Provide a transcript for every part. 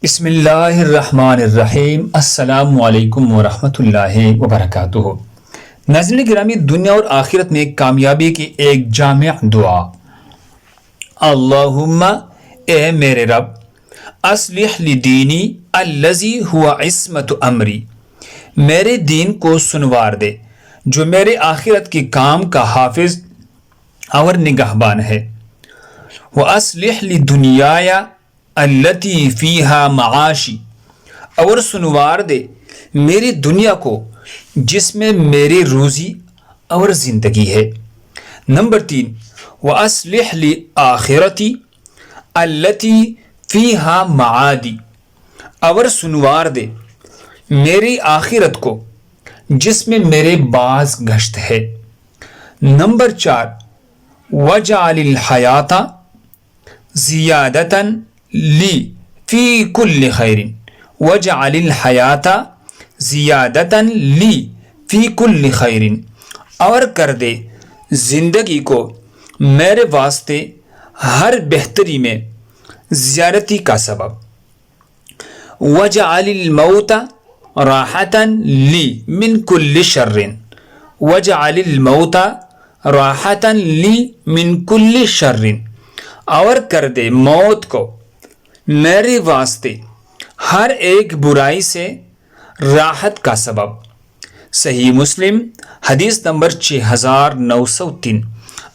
بسم اللہ الرحمن الرحیم۔ السلام علیکم ورحمۃ اللہ وبرکاتہ۔ ناظرین گرامی، دنیا اور آخرت میں کامیابی کی ایک جامع دعا۔ اللہم، اے میرے رب، اصلح لی دینی الذی هو عصمت امری، میرے دین کو سنوار دے جو میرے آخرت کے کام کا حافظ اور نگہبان ہے۔ وَأَصْلِحْ لِدُنْيَايَ الَّتِي فِيهَا مَعَاشِي، اور سنوار دے میری دنیا کو جس میں میری روزی اور زندگی ہے۔ نمبر 3، وَأَصْلِحْ لِآخِرَتِي الَّتِي فِيهَا مَعَادِي، اور سنوار دے میری آخرت کو جس میں میرے باز گشت ہے۔ نمبر 4، وَجَعَلِ الْحَيَاةَ زِيَادَةً لی فی کل خیر، وَجَعَلِ الْحَيَاةَ زِيَادَةً لی فی کل خیر، اور کر دے زندگی کو میرے واسطے ہر بہتری میں زیادتی کا سبب۔ وَجَعَلِ الْمَوْتَ رَاحَةً لی من کل شر، وَجَعَلِ الْمَوْتَ رَاحَةً لی من کل شر، اور کر دے موت کو میرے واسطے ہر ایک برائی سے راحت کا سبب۔ صحیح مسلم حدیث نمبر 6903۔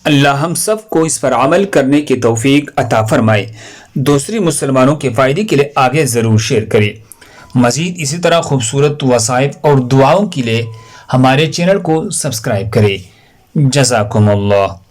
اللہ ہم سب کو اس پر عمل کرنے کی توفیق عطا فرمائے۔ دوسری مسلمانوں کے فائدے کے لیے آگے ضرور شیئر کریں۔ مزید اسی طرح خوبصورت وصائف اور دعاؤں کے لیے ہمارے چینل کو سبسکرائب کریں۔ جزاکم اللہ۔